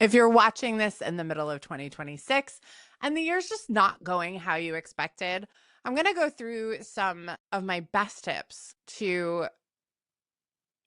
If you're watching this in the middle of 2026 and the year's just not going how you expected, I'm going to go through some of my best tips to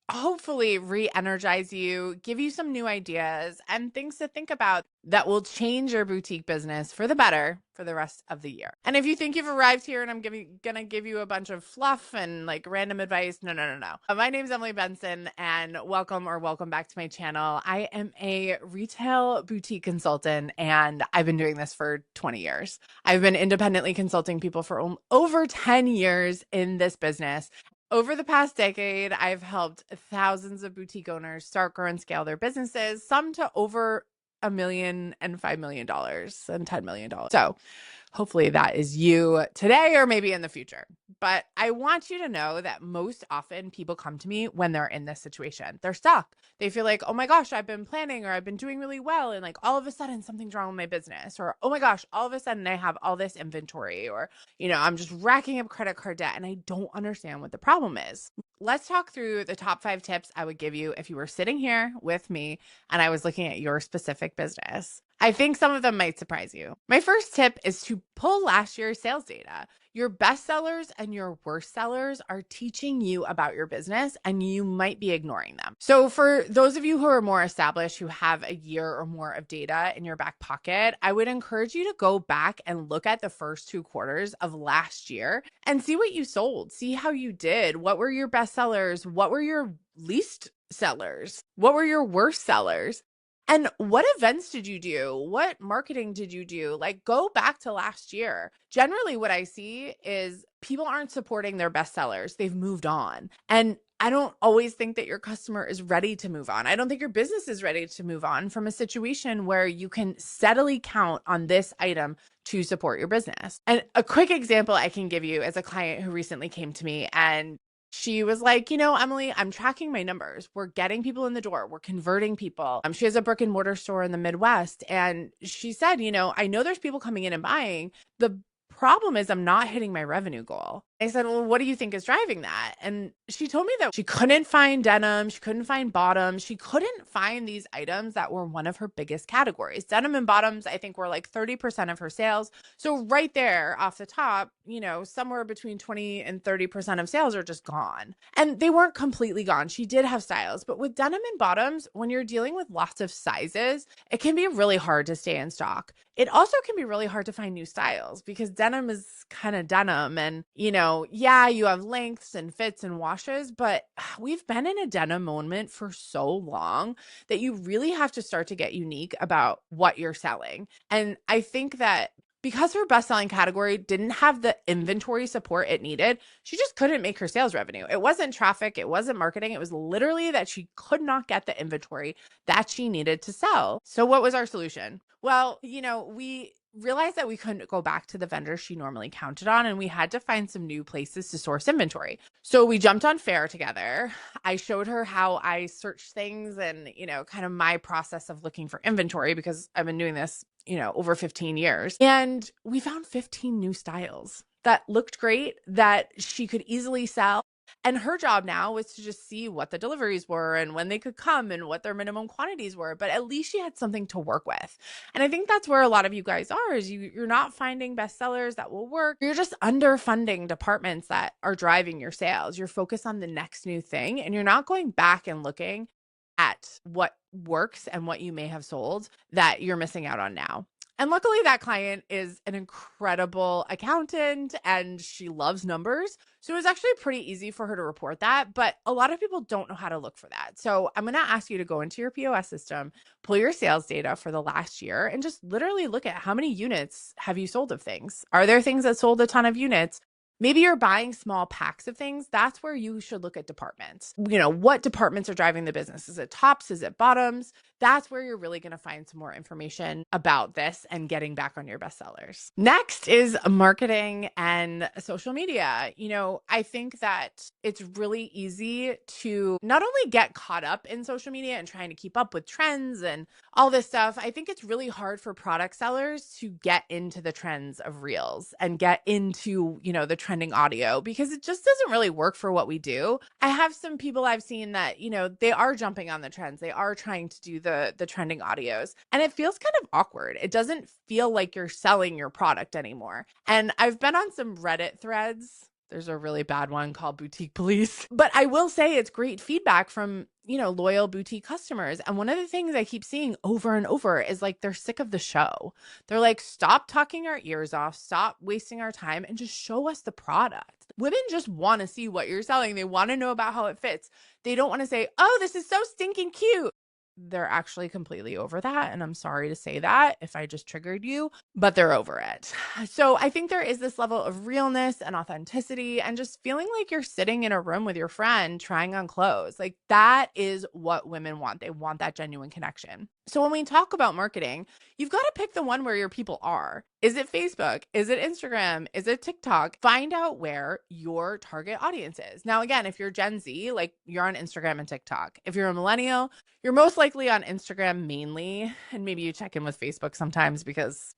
hopefully re-energize you, give you some new ideas and things to think about that will change your boutique business for the better for the rest of the year. And if you think you've arrived here and I'm gonna give you a bunch of fluff and like random advice, no, no, no, no. My name is Emily Benson and welcome back to my channel. I am a retail boutique consultant and I've been doing this for 20 years. I've been independently consulting people for over 10 years in this business. Over the past decade, I've helped thousands of boutique owners start, grow, and scale their businesses, some to over $1 million and $5 million and $10 million. So hopefully that is you today or maybe in the future. But I want you to know that most often people come to me when they're in this situation. They're stuck. They feel like, oh my gosh, I've been planning or I've been doing really well. And like all of a sudden something's wrong with my business. Or, oh my gosh, all of a sudden I have all this inventory. Or, I'm just racking up credit card debt and I don't understand what the problem is. Let's talk through the top 5 tips I would give you if you were sitting here with me and I was looking at your specific business. I think some of them might surprise you. My first tip is to pull last year's sales data. Your best sellers and your worst sellers are teaching you about your business and you might be ignoring them. So for those of you who are more established, who have a year or more of data in your back pocket, I would encourage you to go back and look at the first 2 quarters of last year and see what you sold, see how you did. What were your best sellers? What were your least sellers? What were your worst sellers? And what events did you do? What marketing did you do? Like, go back to last year. Generally, what I see is people aren't supporting their best sellers. They've moved on. And I don't always think that your customer is ready to move on. I don't think your business is ready to move on from a situation where you can steadily count on this item to support your business. And a quick example I can give you is a client who recently came to me and she was like, Emily, I'm tracking my numbers. We're getting people in the door. We're converting people. She has a brick and mortar store in the Midwest. And she said, I know there's people coming in and buying. The problem is I'm not hitting my revenue goal. I said, well, what do you think is driving that? And she told me that she couldn't find denim. She couldn't find bottoms. She couldn't find these items that were one of her biggest categories. Denim and bottoms, I think, were like 30% of her sales. So right there off the top, somewhere between 20 and 30% of sales are just gone. And they weren't completely gone. She did have styles, but with denim and bottoms, when you're dealing with lots of sizes, it can be really hard to stay in stock. It also can be really hard to find new styles because denim is kind of denim and, yeah, you have lengths and fits and washes, but we've been in a denim moment for so long that you really have to start to get unique about what you're selling. And I think that because her best-selling category didn't have the inventory support it needed, she just couldn't make her sales revenue. It wasn't traffic, it wasn't marketing, it was literally that she could not get the inventory that she needed to sell. So what was our solution? Well, we realized that we couldn't go back to the vendors she normally counted on, and we had to find some new places to source inventory. So we jumped on Faire together. I showed her how I search things and, kind of my process of looking for inventory because I've been doing this, over 15 years. And we found 15 new styles that looked great, that she could easily sell. And her job now was to just see what the deliveries were and when they could come and what their minimum quantities were. But at least she had something to work with. And I think that's where a lot of you guys are, is you're not finding bestsellers that will work. You're just underfunding departments that are driving your sales. You're focused on the next new thing and you're not going back and looking at what works and what you may have sold that you're missing out on now. And luckily that client is an incredible accountant and she loves numbers. So it was actually pretty easy for her to report that, but a lot of people don't know how to look for that. So I'm going to ask you to go into your POS system, pull your sales data for the last year and just literally look at how many units have you sold of things. Are there things that sold a ton of units? Maybe you're buying small packs of things. That's where you should look at departments. What departments are driving the business? Is it tops? Is it bottoms? That's where you're really going to find some more information about this and getting back on your bestsellers. Next is marketing and social media. I think that it's really easy to not only get caught up in social media and trying to keep up with trends and all this stuff. I think it's really hard for product sellers to get into the trends of reels and get into, the trending audio because it just doesn't really work for what we do. I have some people I've seen that, they are jumping on the trends. They are trying to do the trending audios, and it feels kind of awkward. It doesn't feel like you're selling your product anymore. And I've been on some Reddit threads. There's a really bad one called Boutique Police. But I will say it's great feedback from, loyal boutique customers. And one of the things I keep seeing over and over is like they're sick of the show. They're like, stop talking our ears off, stop wasting our time, and just show us the product. Women just want to see what you're selling. They want to know about how it fits. They don't want to say, oh, this is so stinking cute. They're actually completely over that. And I'm sorry to say that if I just triggered you, but they're over it. So I think there is this level of realness and authenticity and just feeling like you're sitting in a room with your friend trying on clothes. Like that is what women want. They want that genuine connection. So when we talk about marketing, you've got to pick the one where your people are. Is it Facebook? Is it Instagram? Is it TikTok? Find out where your target audience is. Now, again, if you're Gen Z, like you're on Instagram and TikTok. If you're a millennial, you're most likely on Instagram mainly. And maybe you check in with Facebook sometimes because,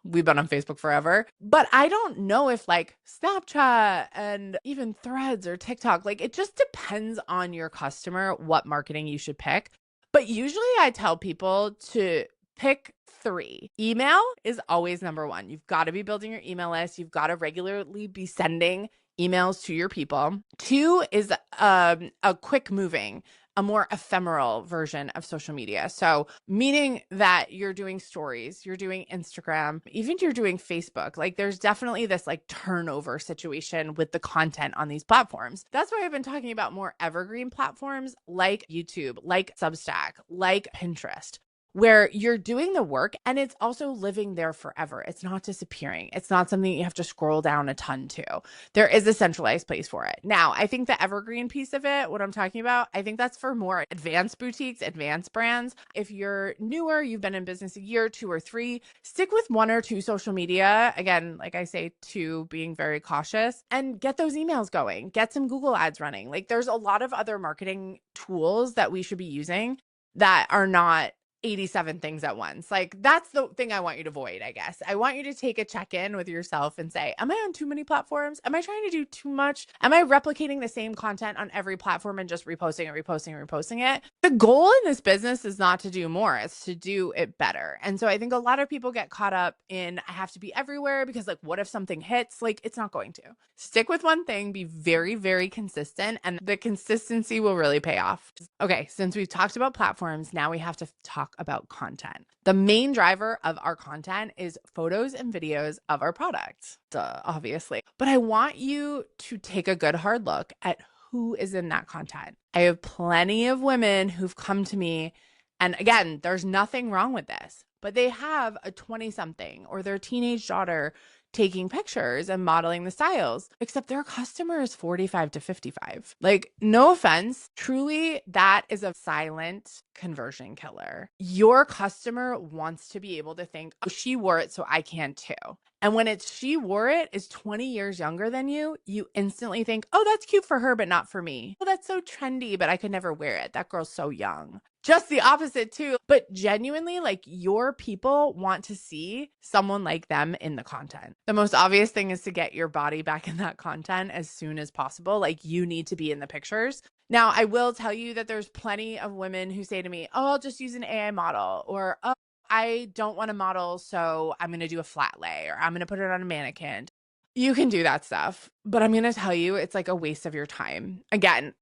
we've been on Facebook forever. But I don't know if like Snapchat and even Threads or TikTok, like it just depends on your customer, what marketing you should pick. But usually I tell people to pick 3. Email is always number 1. You've got to be building your email list. You've got to regularly be sending emails to your people. 2 is a quick moving, a more ephemeral version of social media. So meaning that you're doing stories, you're doing Instagram, even you're doing Facebook. Like there's definitely this like turnover situation with the content on these platforms. That's why I've been talking about more evergreen platforms like YouTube, like Substack, like Pinterest, where you're doing the work and it's also living there forever. It's not disappearing. It's not something you have to scroll down a ton to. There is a centralized place for it. Now, I think the evergreen piece of it, what I'm talking about, I think that's for more advanced boutiques, advanced brands. If you're newer, you've been in business a year, 2 or 3, stick with 1 or 2 social media. Again, like I say, 2 being very cautious, and get those emails going. Get some Google ads running. Like there's a lot of other marketing tools that we should be using that are not 87 things at once. Like that's the thing I want you to avoid, I guess. I want you to take a check-in with yourself and say, am I on too many platforms? Am I trying to do too much? Am I replicating the same content on every platform and just reposting it? The goal in this business is not to do more, it's to do it better. And so I think a lot of people get caught up in, I have to be everywhere because like, what if something hits? Like it's not going to. Stick with one thing, be very, very consistent, and the consistency will really pay off. Okay, since we've talked about platforms, now we have to talk about content. The main driver of our content is photos and videos of our products, obviously. But I want you to take a good hard look at who is in that content. I have plenty of women who've come to me, and again, there's nothing wrong with this, but they have a 20-something or their teenage daughter taking pictures and modeling the styles, except their customer is 45 to 55. Like, no offense, truly, that is a silent conversion killer. Your customer wants to be able to think, oh, she wore it, so I can too. And when it's she wore it is 20 years younger than you instantly think, oh, that's cute for her, but not for me. Oh, that's so trendy, but I could never wear it. That girl's so young. Just the opposite too. But genuinely, like your people want to see someone like them in the content. The most obvious thing is to get your body back in that content as soon as possible. Like you need to be in the pictures. Now, I will tell you that there's plenty of women who say to me, oh, I'll just use an AI model, or, oh, I don't want to model, so I'm going to do a flat lay, or I'm going to put it on a mannequin. You can do that stuff, but I'm going to tell you, it's like a waste of your time. Again,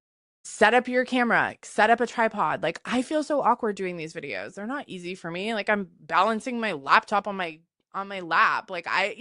set up your camera, set up a tripod. Like I feel so awkward doing these videos. They're not easy for me. Like I'm balancing my laptop on my lap. Like I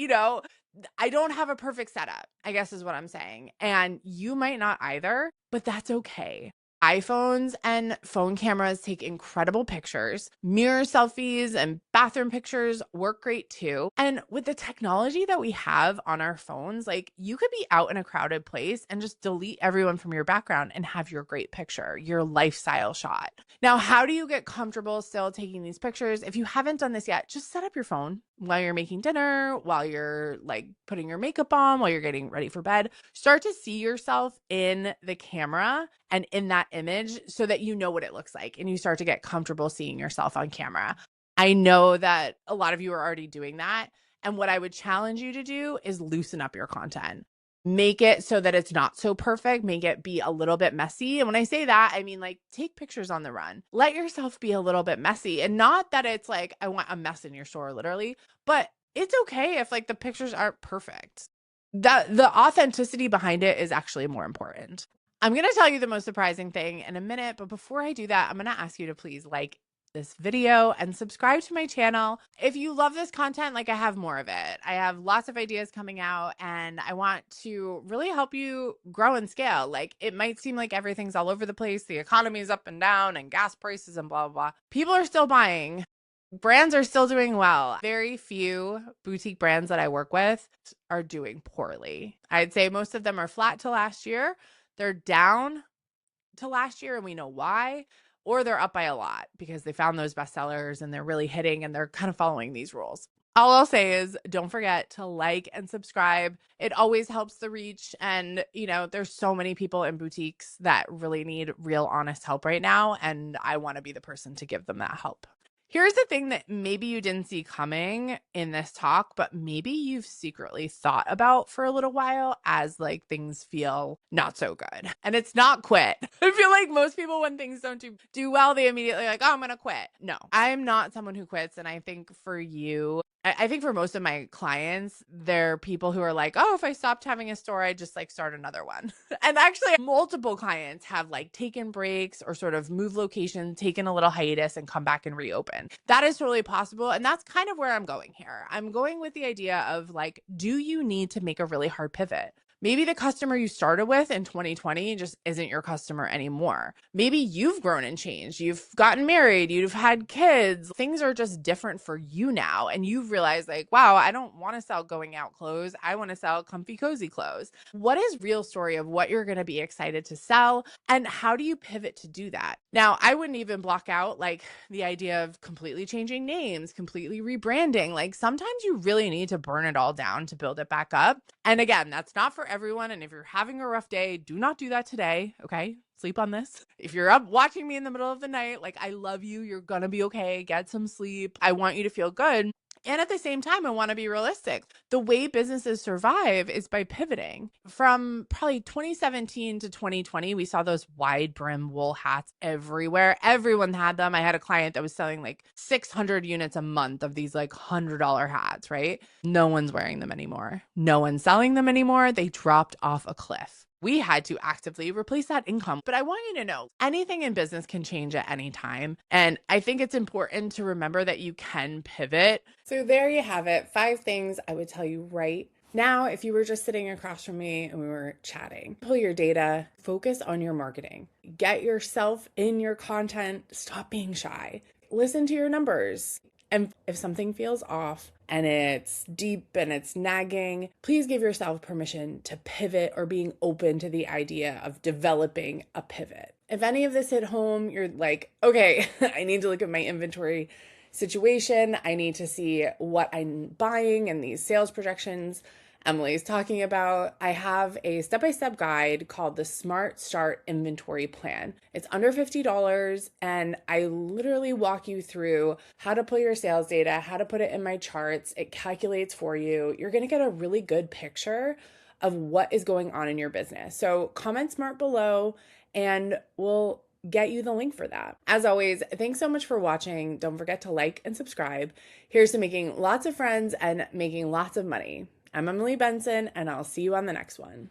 don't have a perfect setup, I guess is what I'm saying. And you might not either, but that's okay. iPhones and phone cameras take incredible pictures. Mirror selfies and bathroom pictures work great too. And with the technology that we have on our phones, like you could be out in a crowded place and just delete everyone from your background and have your great picture, your lifestyle shot. Now, how do you get comfortable still taking these pictures? If you haven't done this yet, just set up your phone while you're making dinner, while you're like putting your makeup on, while you're getting ready for bed. Start to see yourself in the camera and in that image so that you know what it looks like and you start to get comfortable seeing yourself on camera. I know that a lot of you are already doing that. And what I would challenge you to do is loosen up your content. make it so that it's not so perfect, make it be a little bit messy. And when I say that, I mean like take pictures on the run. Let yourself be a little bit messy. And not that it's like, I want a mess in your store, literally, but it's okay if like the pictures aren't perfect. The authenticity behind it is actually more important. I'm going to tell you the most surprising thing in a minute, but before I do that, I'm going to ask you to please like this video and subscribe to my channel. If you love this content, like I have more of it. I have lots of ideas coming out and I want to really help you grow and scale. Like it might seem like everything's all over the place. The economy is up and down and gas prices and blah, blah, blah. People are still buying. Brands are still doing well. Very few boutique brands that I work with are doing poorly. I'd say most of them are flat to last year. They're down to last year and we know why, or they're up by a lot because they found those bestsellers and they're really hitting and they're kind of following these rules. All I'll say is don't forget to like and subscribe. It always helps the reach. And, you know, there's so many people in boutiques that really need real, honest help right now. And I want to be the person to give them that help. Here's the thing that maybe you didn't see coming in this talk, but maybe you've secretly thought about for a little while as like things feel not so good. And it's not quit. I feel like most people, when things don't do well, they immediately like, oh, I'm going to quit. No, I'm not someone who quits. And I think for you, I think for most of my clients, they're people who are like, oh, if I stopped having a store, I'd just like start another one. And actually, multiple clients have like taken breaks or sort of moved location, taken a little hiatus and come back and reopen. That is totally possible. And that's kind of where I'm going here. I'm going with the idea of like, do you need to make a really hard pivot? Maybe the customer you started with in 2020 just isn't your customer anymore. Maybe you've grown and changed. You've gotten married, you've had kids. Things are just different for you now. And you've realized like, wow, I don't want to sell going out clothes. I want to sell comfy, cozy clothes. What is real story of what you're going to be excited to sell? And how do you pivot to do that? Now, I wouldn't even block out like the idea of completely changing names, completely rebranding. Like sometimes you really need to burn it all down to build it back up. And again, that's not for everyone. And if you're having a rough day, do not do that today. Okay. Sleep on this. If you're up watching me in the middle of the night, like I love you. You're going to be okay. Get some sleep. I want you to feel good. And at the same time, I want to be realistic. The way businesses survive is by pivoting. From probably 2017 to 2020, we saw those wide brim wool hats everywhere. Everyone had them. I had a client that was selling like 600 units a month of these like $100 hats, right? No one's wearing them anymore. No one's selling them anymore. They dropped off a cliff. We had to actively replace that income. But I want you to know anything in business can change at any time. And I think it's important to remember that you can pivot. So there you have it. 5 things I would tell you right now if you were just sitting across from me and we were chatting. Pull your data, focus on your marketing, get yourself in your content, stop being shy, listen to your numbers. And if something feels off and it's deep and it's nagging, please give yourself permission to pivot or being open to the idea of developing a pivot. If any of this hit home, you're like, okay, I need to look at my inventory situation. I need to see what I'm buying and these sales projections Emily's talking about. I have a step-by-step guide called the Smart Start Inventory Plan. It's under $50 and I literally walk you through how to pull your sales data, how to put it in my charts. It calculates for you. You're going to get a really good picture of what is going on in your business. So comment SMART below and we'll get you the link for that. As always, thanks so much for watching. Don't forget to like and subscribe. Here's to making lots of friends and making lots of money. I'm Emily Benson, and I'll see you on the next one.